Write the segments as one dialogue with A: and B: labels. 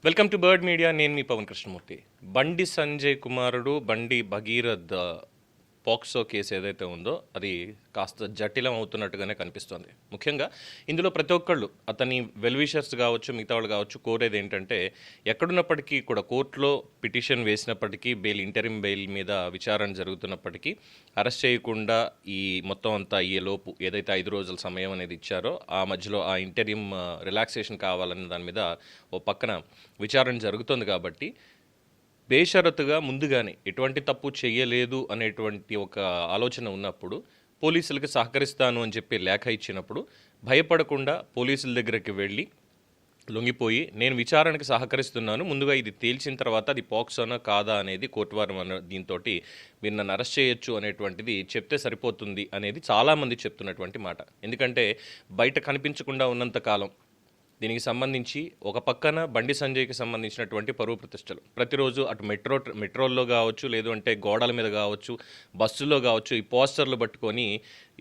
A: Welcome to bird media. నేను మీ పవన్ కృష్ణమూర్తి. బండి సంజయ్ కుమారుడు బండి భగీరథ్ పోక్సో కేసు ఏదైతే ఉందో అది కాస్త జటిలం అవుతున్నట్టుగానే కనిపిస్తోంది. ముఖ్యంగా ఇందులో ప్రతి ఒక్కళ్ళు అతని వెల్విషర్స్ కావచ్చు, మిగతా వాళ్ళు కావచ్చు, కోరేది ఏంటంటే ఎక్కడున్నప్పటికీ కూడా కోర్టులో పిటిషన్ వేసినప్పటికీ ఇంటరిమ్ బెయిల్ మీద విచారణ జరుగుతున్నప్పటికీ అరెస్ట్ చేయకుండా ఈ మొత్తం అంతా అయ్యే లోపు ఏదైతే 5 రోజుల సమయం అనేది ఇచ్చారో ఆ మధ్యలో ఆ ఇంటరిమ్ రిలాక్సేషన్ కావాలనే దాని మీద ఓ పక్కన విచారణ జరుగుతుంది. కాబట్టి బేషరతుగా ముందుగానే ఎటువంటి తప్పు చేయలేదు అనేటువంటి ఒక ఆలోచన ఉన్నప్పుడు పోలీసులకి సహకరిస్తాను అని చెప్పి లేఖ ఇచ్చినప్పుడు భయపడకుండా పోలీసుల దగ్గరికి వెళ్ళి లొంగిపోయి నేను విచారణకు సహకరిస్తున్నాను, ముందుగా ఇది తేల్చిన తర్వాత అది పోక్సోనా కాదా అనేది కోర్టు వారు దీంతో మీరు నన్ను అరెస్ట్ చేయొచ్చు అనేటువంటిది చెప్తే సరిపోతుంది అనేది చాలామంది చెప్తున్నటువంటి మాట. ఎందుకంటే బయట కనిపించకుండా ఉన్నంతకాలం దీనికి సంబంధించి ఒక పక్కన బండి సంజయ్కి సంబంధించినటువంటి పరువు ప్రతిష్టలు ప్రతిరోజు అటు మెట్రోల్లో కావచ్చు, లేదు అంటే గోడల మీద కావచ్చు, బస్సుల్లో కావచ్చు, ఈ పోస్టర్లు పట్టుకొని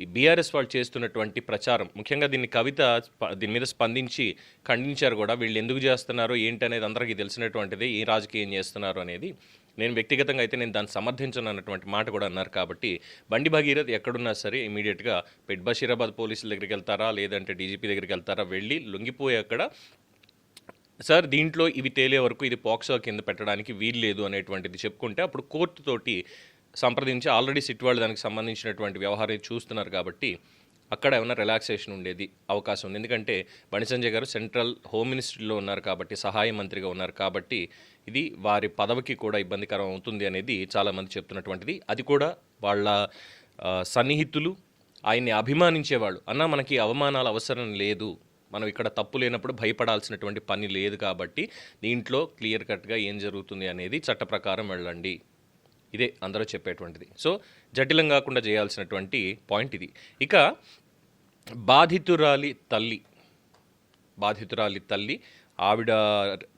A: ఈ బీఆర్ఎస్ వాళ్ళు చేస్తున్నటువంటి ప్రచారం, ముఖ్యంగా దీని మీద స్పందించి ఖండించారు కూడా. వీళ్ళు ఎందుకు చేస్తున్నారో ఏంటి అనేది అందరికీ తెలిసినటువంటిది, ఏ రాజకీయం చేస్తున్నారు అనేది. నేను వ్యక్తిగతంగా అయితే నేను దాన్ని సమర్థించను అన్నటువంటి మాట కూడా అన్నారు. కాబట్టి బండి భగీరథ్ ఎక్కడున్నా సరే ఇమీడియట్గా బషీరాబాద్ పోలీసుల దగ్గరికి వెళ్తారా, లేదంటే డీజీపీ దగ్గరికి వెళ్తారా, వెళ్ళి లొంగిపోయి అక్కడ సార్ దీంట్లో ఇవి తేలే వరకు ఇది పోక్సో కింద పెట్టడానికి వీల్లేదు అనేటువంటిది చెప్పుకుంటే అప్పుడు కోర్టుతోటి సంప్రదించి ఆల్రెడీ సిట్ వాళ్ళు దానికి సంబంధించినటువంటి వ్యవహారం చూస్తున్నారు. కాబట్టి అక్కడ ఏమైనా రిలాక్సేషన్ ఉండేది అవకాశం ఉంది. ఎందుకంటే బండి సంజయ్ గారు సెంట్రల్ హోమ్ మినిస్ట్రీలో ఉన్నారు కాబట్టి, సహాయ మంత్రిగా ఉన్నారు కాబట్టి ఇది వారి పదవికి కూడా ఇబ్బందికరం అవుతుంది అనేది చాలామంది చెప్తున్నటువంటిది. అది కూడా వాళ్ళ సన్నిహితులు, ఆయన్ని అభిమానించేవాళ్ళు అన్న మనకి అవమానాలు అవసరం లేదు, మనం ఇక్కడ తప్పు లేనప్పుడు భయపడాల్సినటువంటి పని లేదు, కాబట్టి దీంట్లో క్లియర్ కట్గా ఏం జరుగుతుంది అనేది చట్ట ప్రకారం వెళ్ళండి, ఇదే అందరూ చెప్పేటువంటిది. సో జటిలం కాకుండా చేయాల్సినటువంటి పాయింట్ ఇది. ఇక బాధితురాలి తల్లి ఆవిడ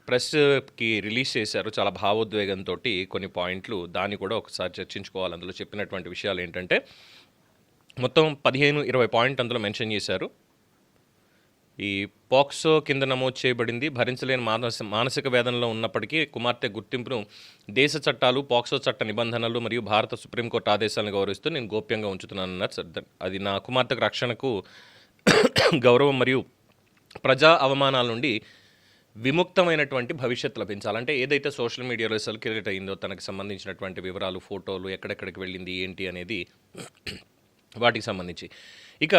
A: ప్రెస్కి రిలీజ్ చేశారు చాలా భావోద్వేగంతో కొన్ని పాయింట్లు, దాన్ని కూడా ఒకసారి చర్చించుకోవాలి. అందులో చెప్పినటువంటి విషయాలు ఏంటంటే మొత్తం 15-20 పాయింట్ అందులో మెన్షన్ చేశారు. ఈ పోక్సో కింద నమోదు చేయబడింది, భరించలేని మానసిక వేదనలో ఉన్నప్పటికీ కుమార్తె గుర్తింపును దేశ చట్టాలు, పోక్సో చట్ట నిబంధనలు మరియు భారత సుప్రీంకోర్టు ఆదేశాలను గౌరవిస్తూ నేను గోప్యంగా ఉంచుతున్నానన్నారు. అది నా కుమార్తెకు రక్షణకు గౌరవం మరియు ప్రజా అవమానాల నుండి విముక్తమైనటువంటి భవిష్యత్తు లభించాలంటే ఏదైతే సోషల్ మీడియాలో సర్క్యులేట్ అయిందో తనకు సంబంధించినటువంటి వివరాలు, ఫోటోలు, ఎక్కడెక్కడికి వెళ్ళింది ఏంటి అనేది వాటికి సంబంధించి. ఇక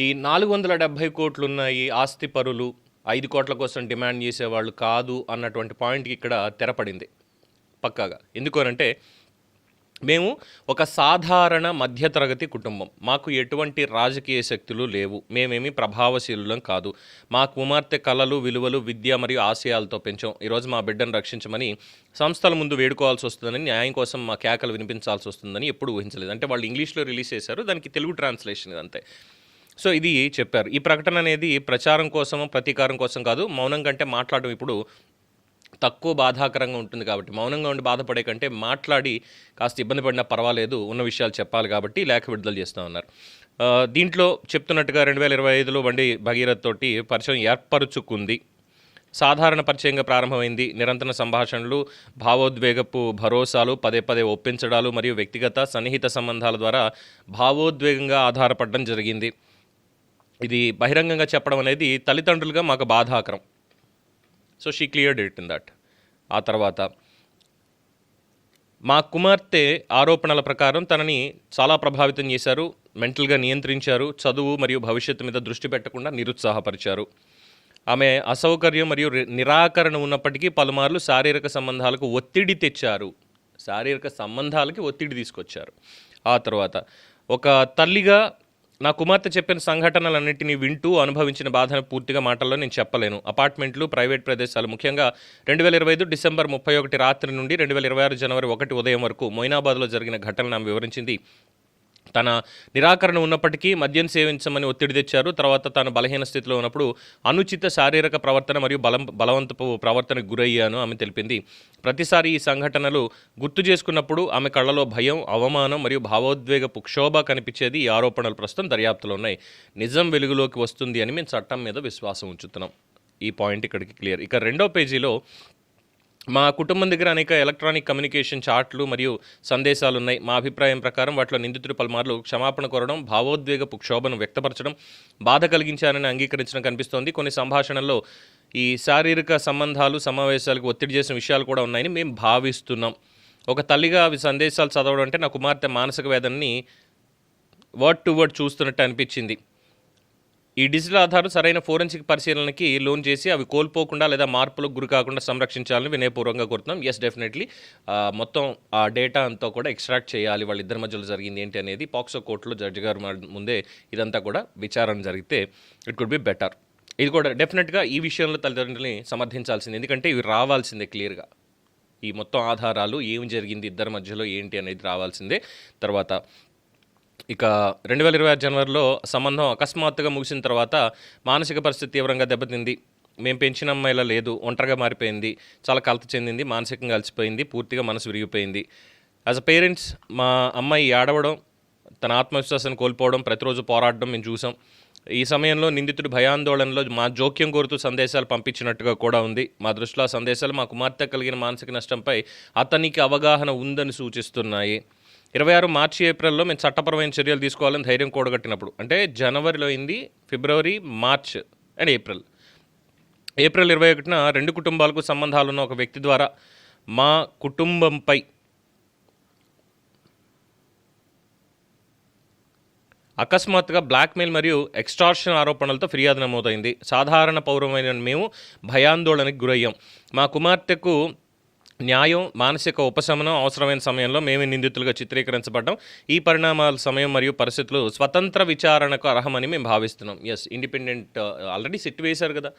A: ఈ 470 కోట్లు ఉన్నాయి ఆస్తి పరులు 5 కోట్ల కోసం డిమాండ్ చేసేవాళ్ళు కాదు అన్నటువంటి పాయింట్కి ఇక్కడ తెరపడింది పక్కాగా. ఎందుకు అనంటే మేము ఒక సాధారణ మధ్యతరగతి కుటుంబం, మాకు ఎటువంటి రాజకీయ శక్తులు లేవు, మేమేమి ప్రభావశీలులం కాదు, మా కుమార్తె కళలు, విలువలు, విద్య మరియు ఆశయాలతో పెంచాం. ఈరోజు మా బిడ్డను రక్షించమని సంస్థల ముందు వేడుకోవాల్సి వస్తుందని, న్యాయం కోసం మా కేకలు వినిపించాల్సి వస్తుందని ఎప్పుడు ఊహించలేదు. అంటే వాళ్ళు ఇంగ్లీష్లో రిలీజ్ చేశారు, దానికి తెలుగు ట్రాన్స్లేషన్ అంతే. సో ఇది చెప్పారు. ఈ ప్రకటన అనేది ప్రచారం కోసమో ప్రతీకారం కోసం కాదు, మౌనం కంటే మాట్లాడడం ఇప్పుడు తక్కువ బాధాకరంగా ఉంటుంది కాబట్టి, మౌనంగా ఉండి బాధపడే కంటే మాట్లాడి కాస్త ఇబ్బంది పడినా పర్వాలేదు, ఉన్న విషయాలు చెప్పాలి కాబట్టి లేఖ విడుదల చేస్తూ ఉన్నారు. దీంట్లో చెప్తున్నట్టుగా 2025లో బండి భగీరథ్ తోటి పరిచయం ఏర్పరుచుకుంది, సాధారణ పరిచయంగా ప్రారంభమైంది. నిరంతర సంభాషణలు, భావోద్వేగపు భరోసాలు, పదే పదే ఒప్పించడాలు మరియు వ్యక్తిగత సన్నిహిత సంబంధాల ద్వారా భావోద్వేగంగా ఆధారపడడం జరిగింది. ఇది బహిరంగంగా చెప్పడం అనేది తల్లిదండ్రులుగా మాకు బాధాకరం. So she cleared it in that. ఆ తర్వాత మా కుమార్తె ఆరోపణల ప్రకారం తనని చాలా ప్రభావితం చేశారు, మెంటల్గా నియంత్రించారు, చదువు మరియు భవిష్యత్తు మీద దృష్టి పెట్టకుండా నిరుత్సాహపరిచారు. ఆమె అసౌకర్యం మరియు నిరాకరణ ఉన్నప్పటికీ పలుమార్లు శారీరక సంబంధాలకు ఒత్తిడి తెచ్చారు, శారీరక సంబంధాలకి ఒత్తిడి తీసుకొచ్చారు. ఆ తర్వాత ఒక తల్లిగా నా కుమార్తె చెప్పిన సంఘటనలన్నింటినీ వింటూ అనుభవించిన బాధను పూర్తిగా మాటల్లో నేను చెప్పలేను. అపార్ట్మెంట్లు, ప్రైవేట్ ప్రదేశాలు, ముఖ్యంగా 2025 డిసెంబర్ 31 రాత్రి నుండి 2026 జనవరి 1 ఉదయం వరకు మొయినాబాద్లో జరిగిన ఘటనను ఆమె వివరించింది. తన నిరాకరణ ఉన్నప్పటికీ మద్యం సేవించమని ఒత్తిడి తెచ్చారు. తర్వాత తాను బలహీన స్థితిలో ఉన్నప్పుడు అనుచిత శారీరక ప్రవర్తన మరియు బలవంతపు ప్రవర్తనకు గురయ్యాను ఆమె తెలిపింది. ప్రతిసారి ఈ సంఘటనలు గుర్తు చేసుకున్నప్పుడు ఆమె కళ్ళలో భయం, అవమానం మరియు భావోద్వేగపు క్షోభ కనిపించేది. ఈ ఆరోపణలు ప్రస్తుతం దర్యాప్తులో ఉన్నాయి. నిజం వెలుగులోకి వస్తుంది అని మేము చట్టం మీద విశ్వాసం ఉంచుతున్నాం. ఈ పాయింట్ ఇక్కడికి క్లియర్. ఇక రెండో పేజీలో మా కుటుంబం దగ్గర అనేక ఎలక్ట్రానిక్ కమ్యూనికేషన్ చాట్లు మరియు సందేశాలు ఉన్నాయి. మా అభిప్రాయం ప్రకారం వాటిలో నిందితుడు పలుమార్లు క్షమాపణ కోరడం, భావోద్వేగపు క్షోభను వ్యక్తపరచడం, బాధ కలిగించారని అంగీకరించడం కనిపిస్తోంది. కొన్ని సంభాషణల్లో ఈ శారీరక సంబంధాలు, సమావేశాలకు ఒత్తిడి చేసిన విషయాలు కూడా ఉన్నాయని మేము భావిస్తున్నాం. ఒక తల్లిగా అవి సందేశాలు చదవడం అంటే నా కుమార్తె మానసిక వేదనని వర్డ్ టు వర్డ్ చూస్తున్నట్టు అనిపించింది. ఈ డిజిటల్ ఆధారం సరైన ఫోరెన్సిక్ పరిశీలనకి లోన్ చేసి అవి కోల్పోకుండా లేదా మార్పులకు గురి కాకుండా సంరక్షించాలని వినయపూర్వకంగా కోరుతున్నాం. ఎస్, డెఫినెట్లీ మొత్తం ఆ డేటా అంతా కూడా ఎక్స్ట్రాక్ట్ చేయాలి. వాళ్ళిద్దరి మధ్యలో జరిగింది ఏంటి అనేది పాక్సో కోర్టులో జడ్జి గారు ముందే ఇదంతా కూడా విచారణ జరిగితే ఇట్ కుడ్ బి బెటర్. ఇది కూడా డెఫినెట్గా ఈ విషయంలో తల్లిదండ్రులని సమర్థించాల్సింది, ఎందుకంటే ఇవి రావాల్సిందే క్లియర్గా. ఈ మొత్తం ఆధారాలు ఏం జరిగింది ఇద్దరి మధ్యలో ఏంటి అనేది రావాల్సిందే. తర్వాత ఇక 2026 జనవరిలో సంబంధం అకస్మాత్తుగా ముగిసిన తర్వాత మానసిక పరిస్థితి తీవ్రంగా దెబ్బతింది. మేము పెంచిన అమ్మాయిలా లేదు, ఒంటరిగా మారిపోయింది, చాలా కలత చెందింది, మానసికంగా అలసిపోయింది, పూర్తిగా మనసు విరిగిపోయింది. యాజ్ అ పేరెంట్స్ మా అమ్మాయి ఏడవడం, తన ఆత్మవిశ్వాసాన్ని కోల్పోవడం, ప్రతిరోజు పోరాడడం మేము చూసాం. ఈ సమయంలో నిందితుడు భయాందోళనలో మా జోక్యం కోరుతూ సందేశాలు పంపించినట్టుగా కూడా ఉంది. మా దృష్టిలో ఆ సందేశాలు మా కుమార్తె కలిగిన మానసిక నష్టంపై అతనికి అవగాహన ఉందని సూచిస్తున్నాయి. 26 మార్చి ఏప్రిల్లో మేము చట్టపరమైన చర్యలు తీసుకోవాలని ధైర్యం కూడగట్టినప్పుడు, అంటే జనవరిలో అయింది, ఫిబ్రవరి, మార్చ్ అండ్ ఏప్రిల్ 21న 2 కుటుంబాలకు సంబంధాలున్న ఒక వ్యక్తి ద్వారా మా కుటుంబంపై అకస్మాత్తుగా బ్లాక్మెయిల్ మరియు ఎక్స్టార్షన్ ఆరోపణలతో ఫిర్యాదు నమోదైంది. సాధారణ పౌరమైన మేము భయాందోళనకు గురయ్యాం. మా కుమార్తెకు న్యాయం, మానసిక ఉపశమనం అవసరమైన సమయంలో మేము నిందితులుగా చిత్రీకరించబడ్డాం. ఈ పరిణామాల సమయం మరియు పరిస్థితులు స్వతంత్ర విచారణకు అర్హమని మేము భావిస్తున్నాం. ఎస్, ఇండిపెండెంట్ ఆల్రెడీ సిట్ వేశారు కదా,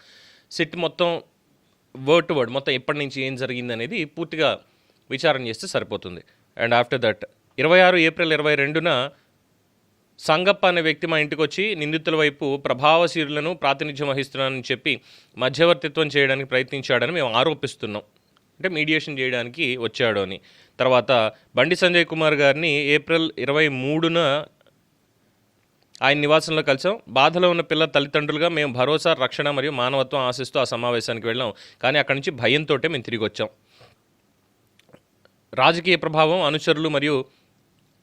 A: సిట్ మొత్తం వర్డ్ టు వర్డ్ మొత్తం ఎప్పటి నుంచి ఏం జరిగింది అనేది పూర్తిగా విచారణ చేస్తే సరిపోతుంది. అండ్ ఆఫ్టర్ దట్ 26 ఏప్రిల్ 22న సంగప్ప అనే వ్యక్తి మా ఇంటికి వచ్చి నిందితుల వైపు ప్రభావశీలులను ప్రాతినిధ్యం వహిస్తున్నానని చెప్పి మధ్యవర్తిత్వం చేయడానికి ప్రయత్నించాడని మేము ఆరోపిస్తున్నాం. అంటే మీడియేషన్ చేయడానికి వచ్చాడు అని. తర్వాత బండి సంజయ్ కుమార్ గారిని ఏప్రిల్ 23న ఆయన నివాసంలో కలిసాం. బాధలో ఉన్న పిల్లల తల్లిదండ్రులుగా మేము భరోసా, రక్షణ మరియు మానవత్వం ఆశిస్తూ ఆ సమావేశానికి వెళ్ళాం. కానీ అక్కడి నుంచి భయంతో మేము తిరిగి వచ్చాం. రాజకీయ ప్రభావం, అనుచరులు మరియు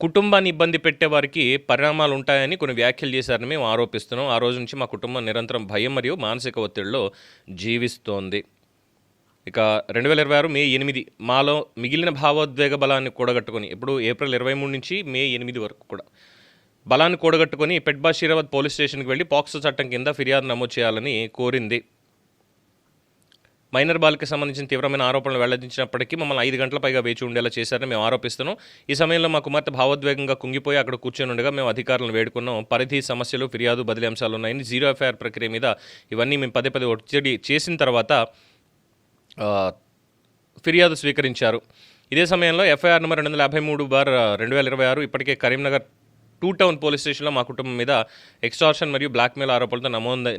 A: కుటుంబాన్ని ఇబ్బంది పెట్టే వారికి పరిణామాలు ఉంటాయని కొన్ని వ్యాఖ్యలు చేశారని మేము ఆరోపిస్తున్నాం. ఆ రోజు నుంచి మా కుటుంబం నిరంతరం భయం మరియు మానసిక ఒత్తిడిలో జీవిస్తోంది. ఇక 2026 మే 8 మాలో మిగిలిన భావోద్వేగ బలాన్ని కూడగట్టుకొని, ఇప్పుడు ఏప్రిల్ 23 నుంచి మే 8 వరకు కూడా బలాన్ని కూడగట్టుకొని పెట్బాషీరాబాద్ పోలీస్ స్టేషన్కి వెళ్ళి పాక్సో చట్టం కింద ఫిర్యాదు నమోదు చేయాలని కోరింది. మైనర్ బాలికకి సంబంధించిన తీవ్రమైన ఆరోపణలు వెల్లడించినప్పటికీ మమ్మల్ని 5 గంటల పైగా వేచి ఉండేలా చేశారని మేము ఆరోపిస్తున్నాం. ఈ సమయంలో మా కుమార్తె భావోద్వేగంగా కుంగిపోయి అక్కడ కూర్చొని ఉండగా మేము అధికారులను వేడుకున్నాం. పరిధి, సమస్యలు, ఫిర్యాదు, బదిలీ అంశాలు ఉన్నాయని, జీరో ఎఫ్ఐఆర్ ప్రక్రియ మీద ఇవన్నీ మేము పదే ఒత్తిడి చేసిన తర్వాత ఫిర్యాదు స్వీకరించారు. ఇదే సమయంలో ఎఫ్ఐఆర్ నెంబర్ 253/2026 ఇప్పటికే కరీంనగర్ 2 టౌన్ పోలీస్ స్టేషన్లో మా కుటుంబం మీద ఎక్స్టార్షన్ మరియు బ్లాక్మెయిల్ ఆరోపణలతో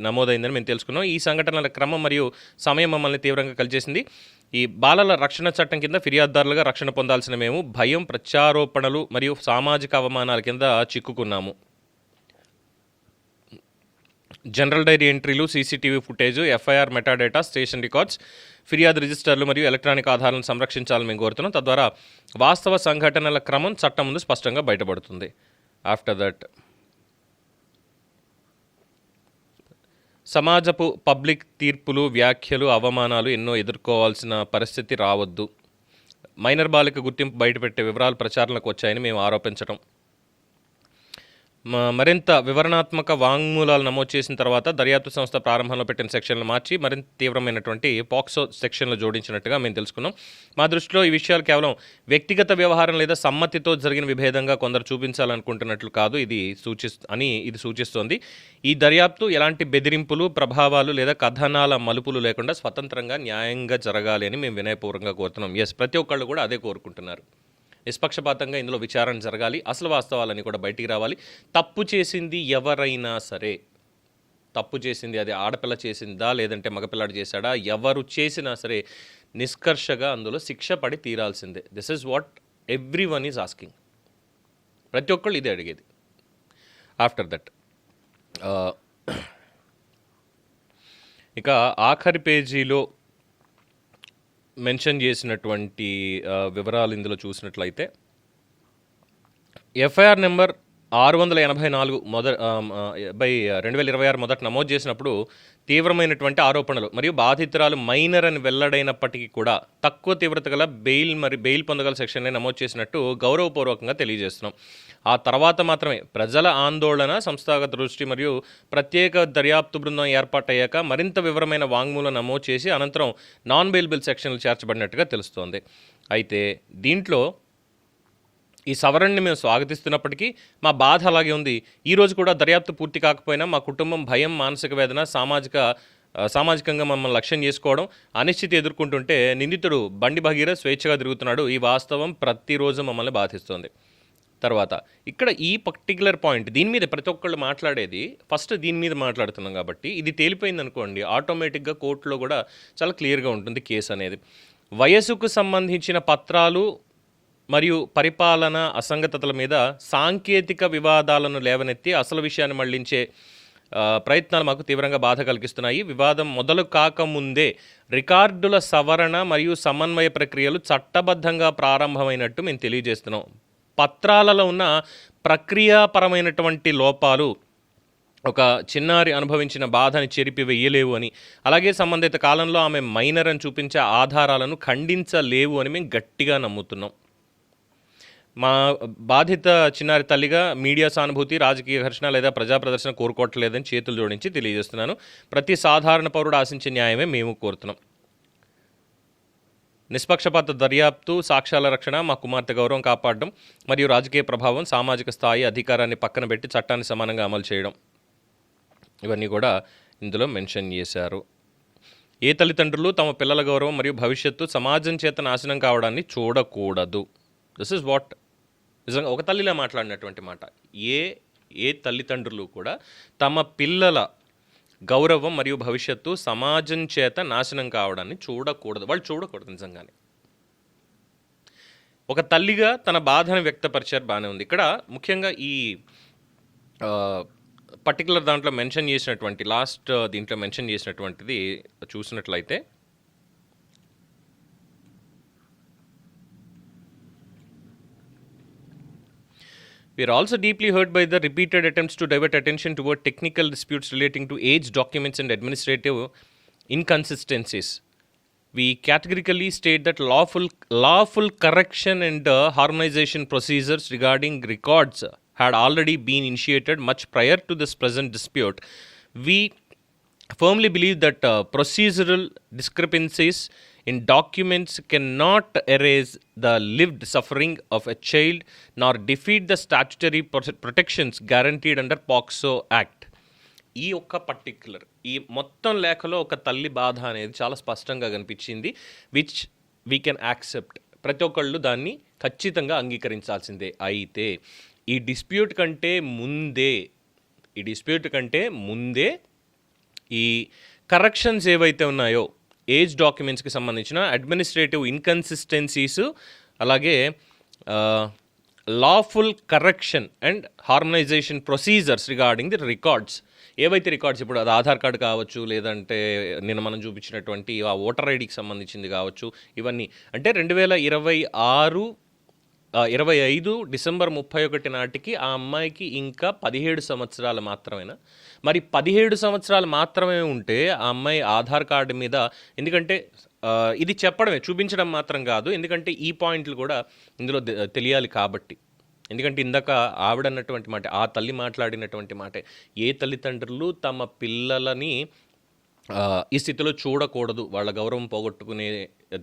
A: నమోదైందని మేము తెలుసుకున్నాం. ఈ సంఘటనల క్రమం మరియు సమయం మమ్మల్ని తీవ్రంగా కలిచేసింది. ఈ బాలల రక్షణ చట్టం కింద ఫిర్యాదుదారులుగా రక్షణ పొందాల్సిన మేము భయం, ప్రత్యారోపణలు మరియు సామాజిక అవమానాల కింద చిక్కుకున్నాము. జనరల్ డైరీ ఎంట్రీలు, CCTV footage, FIR metadata, station records, ఫిర్యాదు రిజిస్టర్లు మరియు ఎలక్ట్రానిక్ ఆధారాలను సంరక్షించాలని మేము కోరుతున్నాం. తద్వారా వాస్తవ సంఘటనల క్రమం చట్టం ముందు స్పష్టంగా బయటపడుతుంది. ఆఫ్టర్ దట్ సమాజపు పబ్లిక్ తీర్పులు, వ్యాఖ్యలు, అవమానాలు ఎన్నో ఎదుర్కోవాల్సిన పరిస్థితి రావద్దు. మైనర్ బాలిక గుర్తింపు బయటపెట్టే వివరాలు ప్రచారంలోకి వచ్చాయని మేము ఆరోపించడం, మరింత వివరణాత్మక వాంగ్మూలాలు నమోదు చేసిన తర్వాత దర్యాప్తు సంస్థ ప్రారంభంలో పెట్టిన సెక్షన్లు మార్చి మరింత తీవ్రమైనటువంటి పాక్సో సెక్షన్లు జోడించినట్టుగా మేము తెలుసుకున్నాం. మా దృష్టిలో ఈ విషయాలు కేవలం వ్యక్తిగత వ్యవహారం లేదా సమ్మతితో జరిగిన విభేదంగా కొందరు చూపించాలనుకుంటున్నట్లు కాదు ఇది సూచిస్తోంది. ఈ దర్యాప్తు ఎలాంటి బెదిరింపులు, ప్రభావాలు లేదా కథనాల మలుపులు లేకుండా స్వతంత్రంగా, న్యాయంగా జరగాలి అని మేము వినయపూర్వకంగా కోరుతున్నాం. ఎస్, ప్రతి ఒక్కళ్ళు కూడా అదే కోరుకుంటున్నారు. నిష్పక్షపాతంగా ఇందులో విచారణ జరగాలి, అసలు వాస్తవాలని కూడా బయటికి రావాలి. తప్పు చేసింది ఎవరైనా సరే, తప్పు చేసింది అది ఆడపిల్ల చేసిందా లేదంటే మగపిల్లాడు చేశాడా, ఎవరు చేసినా సరే నిష్కర్షగా అందులో శిక్ష పడి తీరాల్సిందే. This is what every one is asking. ప్రతి ఒక్కళ్ళు ఇదే అడిగేది. ఆఫ్టర్ దట్ ఇక ఆఖరి పేజీలో మెన్షన్ చేసినటువంటి వివరాలు ఇందులో చూసినట్లయితే ఎఫ్ఐఆర్ నెంబర్ 684 బై 2026 మొదట నమోదు చేసినప్పుడు తీవ్రమైనటువంటి ఆరోపణలు మరియు బాధితురాలు మైనర్ అని వెల్లడైనప్పటికీ కూడా తక్కువ తీవ్రత గల బెయిల్ పొందగల సెక్షన్ని నమోదు చేసినట్టు గౌరవపూర్వకంగా తెలియజేస్తున్నాం. ఆ తర్వాత మాత్రమే ప్రజల ఆందోళన, సంస్థాగత దృష్టి మరియు ప్రత్యేక దర్యాప్తు బృందం ఏర్పాటయ్యాక మరింత వివరమైన వాంగ్మూలం నమోదు చేసి అనంతరం నాన్ బెయిలబుల్ సెక్షన్లు చేర్చబడినట్టుగా తెలుస్తోంది. అయితే దీంట్లో ఈ సవరణని మేము స్వాగతిస్తున్నప్పటికీ మా బాధ అలాగే ఉంది. ఈరోజు కూడా దర్యాప్తు పూర్తి కాకపోయినా మా కుటుంబం భయం, మానసిక వేదన, సామాజికంగా మమ్మల్ని లక్ష్యం చేసుకోవడం, అనిశ్చితి ఎదుర్కొంటుంటే నిందితుడు బండి భగీరథ్ స్వేచ్ఛగా తిరుగుతున్నాడు. ఈ వాస్తవం ప్రతిరోజు మమ్మల్ని బాధిస్తుంది. తర్వాత ఇక్కడ ఈ పర్టికులర్ పాయింట్ దీని మీద ప్రతి ఒక్కళ్ళు మాట్లాడేది ఫస్ట్ దీని మీద మాట్లాడుతున్నాం కాబట్టి ఇది తేలిపోయింది అనుకోండి, ఆటోమేటిక్గా కోర్టులో కూడా చాలా క్లియర్గా ఉంటుంది కేసు అనేది. వయసుకు సంబంధించిన పత్రాలు మరియు పరిపాలన అసంగతల మీద సాంకేతిక వివాదాలను లేవనెత్తి అసలు విషయాన్ని మళ్లించే ప్రయత్నాలు మాకు తీవ్రంగా బాధ కలిగిస్తున్నాయి. వివాదం మొదలు కాకముందే రికార్డుల సవరణ మరియు సమన్వయ ప్రక్రియలు చట్టబద్ధంగా ప్రారంభమైనట్టు మేము తెలియజేస్తున్నాం. పత్రాలలో ఉన్న ప్రక్రియాపరమైనటువంటి లోపాలు ఒక చిన్నారి అనుభవించిన బాధని చెరిపి వెయ్యలేవు అని, అలాగే సంబంధిత కాలంలో ఆమె మైనర్ అని చూపించే ఆధారాలను ఖండించలేవు అని మేము గట్టిగా నమ్ముతున్నాం. మా బాధిత చిన్నారి తల్లిగా మీడియా సానుభూతి, రాజకీయ ఘర్షణ లేదా ప్రజా ప్రదర్శన కోరుకోవట్లేదని చేతులు జోడించి తెలియజేస్తున్నాను. ప్రతి సాధారణ పౌరుడు ఆశించే న్యాయమే మేము కోరుతున్నాం. నిష్పక్షపాత దర్యాప్తు, సాక్ష్యాల రక్షణ, మా కుమార్తె గౌరవం కాపాడడం మరియు రాజకీయ ప్రభావం, సామాజిక స్థాయి, అధికారాన్ని పక్కన పెట్టి చట్టాన్ని సమానంగా అమలు చేయడం, ఇవన్నీ కూడా ఇందులో మెన్షన్ చేశారు. ఏ తల్లిదండ్రులు తమ పిల్లల గౌరవం మరియు భవిష్యత్తు సమాజం చేత నాశనం కావడాన్ని చూడకూడదు. దిస్ ఇస్ వాట్ నిజంగా ఒక తల్లిలా మాట్లాడినటువంటి మాట. ఏ తల్లిదండ్రులు కూడా తమ పిల్లల గౌరవం మరియు భవిష్యత్తు సమాజం చేత నాశనం కావడాన్ని చూడకూడదు. వాళ్ళు చూడకూడదు. నిజంగానే ఒక తల్లిగా తన బాధను వ్యక్తపరిచారు, బాగానే ఉంది. ఇక్కడ ముఖ్యంగా ఈ పర్టికులర్ దాంట్లో మెన్షన్ చేసినటువంటి దీంట్లో మెన్షన్ చేసినటువంటిది చూసినట్లయితే We are also deeply hurt by the repeated attempts to divert attention toward technical disputes relating to age documents and administrative inconsistencies. We categorically state that lawful correction and harmonization procedures regarding records had already been initiated much prior to this present dispute. We firmly believe that procedural discrepancies in documents cannot erase the lived suffering of a child nor defeat the statutory protections guaranteed under POCSO Act. ఈ ఒక్క particular ఈ మొత్తం లేఖలో ఒక తల్లి బాధ అనేది చాలా స్పష్టంగా కనిపించింది, విచ్ వీ కెన్ యాక్సెప్ట్. ప్రతి ఒక్కళ్ళు దాన్ని ఖచ్చితంగా అంగీకరించాల్సిందే. అయితే ఈ డిస్ప్యూట్ కంటే ముందే ఈ కరెక్షన్స్ ఏవైతే ఉన్నాయో ఏజ్ డాక్యుమెంట్స్కి సంబంధించిన అడ్మినిస్ట్రేటివ్ ఇన్కన్సిస్టెన్సీస్, అలాగే lawful correction and harmonization procedures regarding the records, ఏవైతే రికార్డ్స్ ఇప్పుడు అది ఆధార్ కార్డు కావచ్చు, లేదంటే నిన్న మనం చూపించినటువంటి ఆ ఓటర్ ఐడికి సంబంధించింది కావచ్చు, ఇవన్నీ అంటే 2025 డిసెంబర్ 31 నాటికి ఆ అమ్మాయికి ఇంకా 17 సంవత్సరాలు మాత్రమేనా? మరి 17 సంవత్సరాలు మాత్రమే ఉంటే ఆ అమ్మాయి ఆధార్ కార్డు మీద, ఎందుకంటే ఇది చెప్పడమే, చూపించడం మాత్రం కాదు, ఎందుకంటే ఈ పాయింట్లు కూడా ఇందులో తెలియాలి కాబట్టి. ఎందుకంటే ఇందాక ఆవిడన్నటువంటి మాట, ఆ తల్లి మాట్లాడినటువంటి మాట, ఏ తల్లిదండ్రులు తమ పిల్లలని ఈ స్థితిలో చూడకూడదు, వాళ్ళ గౌరవం పోగొట్టుకునే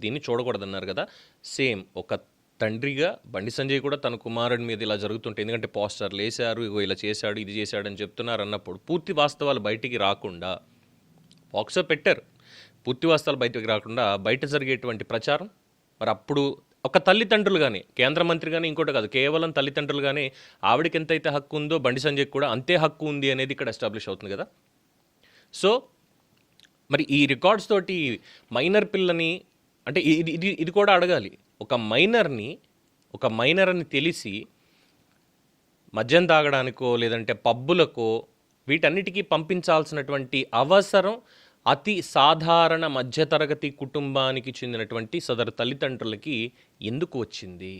A: దీన్ని చూడకూడదు అన్నారు కదా. సేమ్ ఒక తండ్రిగా బండి సంజయ్ కూడా తన కుమారుడి మీద ఇలా జరుగుతుంటే, ఎందుకంటే పోస్టర్లు వేశారు, ఇగో ఇలా చేశాడు, ఇది చేశాడు అని చెప్తున్నారు అన్నప్పుడు పూర్తి వాస్తవాలు బయటికి రాకుండా, పాక్సో పెట్టారు, పూర్తి వాస్తవాలు బయటికి రాకుండా బయట జరిగేటువంటి ప్రచారం, మరి అప్పుడు ఒక తల్లిదండ్రులు కానీ, కేంద్ర మంత్రి కానీ, ఇంకోటి కాదు, కేవలం తల్లిదండ్రులు కానీ ఆవిడకి ఎంతైతే హక్కు ఉందో బండి సంజయ్కి కూడా అంతే హక్కు ఉంది అనేది ఇక్కడ ఎస్టాబ్లిష్ అవుతుంది కదా. సో మరి ఈ రికార్డ్స్ తోటి మైనర్ పిల్లని, అంటే ఇది కూడా అడగాలి, ఒక మైనర్ అని తెలిసి మద్యం తాగడానికో లేదంటే పబ్బులకో వీటన్నిటికీ పంపించాల్సినటువంటి అవసరం అతి సాధారణ మధ్యతరగతి కుటుంబానికి చెందినటువంటి సదరు తల్లిదండ్రులకి ఎందుకు వచ్చింది?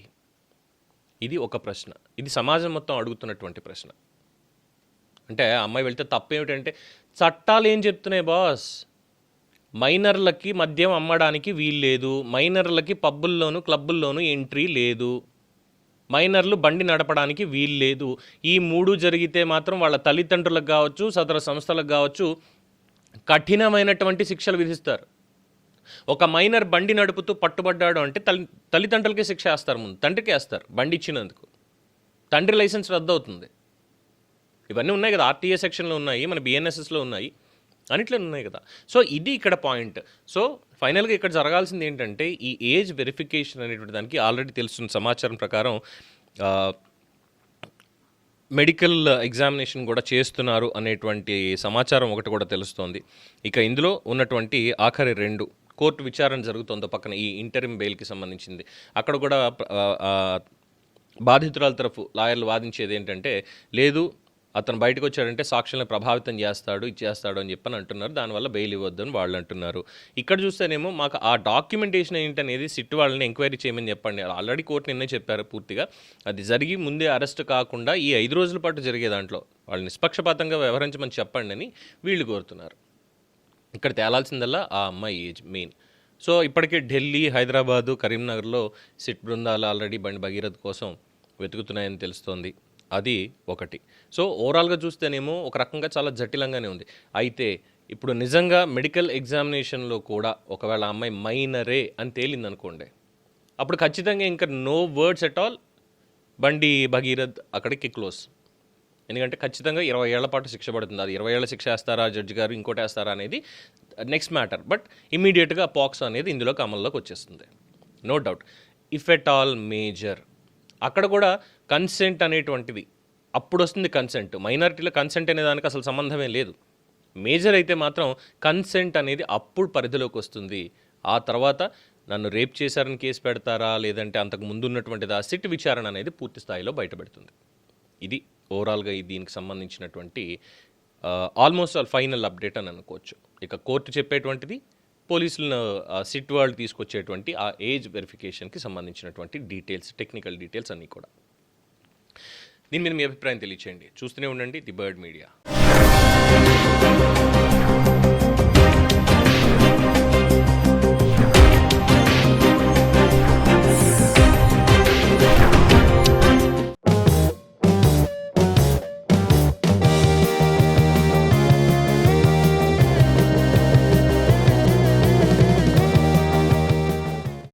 A: ఇది ఒక ప్రశ్న. ఇది సమాజం మొత్తం అడుగుతున్నటువంటి ప్రశ్న. అంటే ఆ అమ్మాయి వెళ్తే తప్పేమిటంటే, చట్టాలు ఏం చెప్తున్నాయి బాస్, మైనర్లకి మద్యం అమ్మడానికి వీల్లేదు, మైనర్లకి పబ్బుల్లోనూ క్లబ్బుల్లోనూ ఎంట్రీ లేదు, మైనర్లు బండి నడపడానికి వీల్లేదు. ఈ 3 జరిగితే మాత్రం వాళ్ళ తల్లిదండ్రులకు కావచ్చు, సదరు సంస్థలకు కావచ్చు కఠినమైనటువంటి శిక్షలు విధిస్తారు. ఒక మైనర్ బండి నడుపుతూ పట్టుబడ్డాడు అంటే తల్లిదండ్రులకే శిక్ష వేస్తారు, ముందు తండ్రికి వేస్తారు బండి ఇచ్చినందుకు. తండ్రి లైసెన్స్ రద్దు అవుతుంది. ఇవన్నీ ఉన్నాయి కదా, ఆర్టీఏ సెక్షన్లో ఉన్నాయి, మన బిఎన్ఎస్ఎస్లో ఉన్నాయి, అన్నిట్లో ఉన్నాయి కదా. సో ఇది ఇక్కడ పాయింట్. సో ఫైనల్గా ఇక్కడ జరగాల్సింది ఏంటంటే, ఈ ఏజ్ వెరిఫికేషన్ అనేటువంటి దానికి ఆల్రెడీ తెలుస్తున్న సమాచారం ప్రకారం మెడికల్ ఎగ్జామినేషన్ కూడా చేస్తున్నారు అనేటువంటి సమాచారం ఒకటి కూడా తెలుస్తోంది. ఇక ఇందులో ఉన్నటువంటి ఆఖరి 2 కోర్టు విచారణ జరుగుతుందో పక్కన ఈ ఇంటరిమ్ బెయిల్కి సంబంధించింది. అక్కడ కూడా బాధితురాల తరఫు లాయర్లు వాదించేది ఏంటంటే, లేదు అతను బయటకు వచ్చాడంటే సాక్షులను ప్రభావితం ఇచ్చేస్తాడు అని చెప్పని అంటున్నారు, దానివల్ల బెయిల్ ఇవ్వద్దని వాళ్ళు అంటున్నారు. ఇక్కడ చూస్తేనేమో మాకు ఆ డాక్యుమెంటేషన్ ఏంటనేది సిట్ వాళ్ళని ఎంక్వైరీ చేయమని చెప్పండి. ఆల్రెడీ కోర్టు నిన్నే చెప్పారు పూర్తిగా, అది జరిగి ముందే అరెస్ట్ కాకుండా ఈ 5 రోజుల పాటు జరిగే దాంట్లో వాళ్ళు నిష్పక్షపాతంగా వ్యవహరించమని చెప్పండి అని వీళ్ళు కోరుతున్నారు. ఇక్కడ తేలాల్సిందల్లా ఆ అమ్మాయి ఏజ్ మెయిన్. సో ఇప్పటికే ఢిల్లీ, హైదరాబాదు, కరీంనగర్లో సిట్ బృందాలు ఆల్రెడీ బండి భగీరథ్ కోసం వెతుకుతున్నాయని తెలుస్తోంది. అది ఒకటి. సో ఓవరాల్గా చూస్తేనేమో ఒక రకంగా చాలా జటిలంగానే ఉంది. అయితే ఇప్పుడు నిజంగా మెడికల్ ఎగ్జామినేషన్లో కూడా ఒకవేళ అమ్మాయి మైనరే అని తేలిందనుకోండి, అప్పుడు ఖచ్చితంగా ఇంకా నో వర్డ్స్ ఎట్ ఆల్, బండి భగీరథ్ అక్కడికి క్లోజ్. ఎందుకంటే ఖచ్చితంగా 20 ఏళ్ల పాటు శిక్ష పడుతుంది. అది 20 ఏళ్ల శిక్ష వేస్తారా జడ్జి గారు, ఇంకోటి వేస్తారా అనేది నెక్స్ట్ మ్యాటర్. బట్ ఇమీడియట్గా పాక్స్ అనేది ఇందులోకి అమల్లోకి వచ్చేస్తుంది, no doubt. If at all major, అక్కడ కూడా కన్సెంట్ అనేటువంటిది అప్పుడు వస్తుంది. కన్సెంట్ మైనారిటీలో కన్సెంట్ అనే దానికి అసలు సంబంధమే లేదు. మేజర్ అయితే మాత్రం కన్సెంట్ అనేది అప్పుడు పరిధిలోకి వస్తుంది. ఆ తర్వాత నన్ను రేప్ చేశారని కేసు పెడతారా, లేదంటే అంతకు ముందు ఉన్నటువంటిది ఆ సిట్ విచారణ అనేది పూర్తి స్థాయిలో బయటపెడుతుంది. ఇది ఓవరాల్గా దీనికి సంబంధించినటువంటి ఆల్మోస్ట్ ఆల్ ఫైనల్ అప్డేట్ అని అనుకోవచ్చు. ఇక కోర్టు చెప్పేటువంటిది, పోలీసులను సిట్ వాళ్ళు తీసుకొచ్చేటువంటి ఆ ఏజ్ వెరిఫికేషన్కి సంబంధించినటువంటి డీటెయిల్స్, టెక్నికల్ డీటెయిల్స్ అన్నీ కూడా. దీని మీద మీ అభిప్రాయం తెలియచేయండి. చూస్తూనే ఉండండి ది బర్డ్ మీడియా.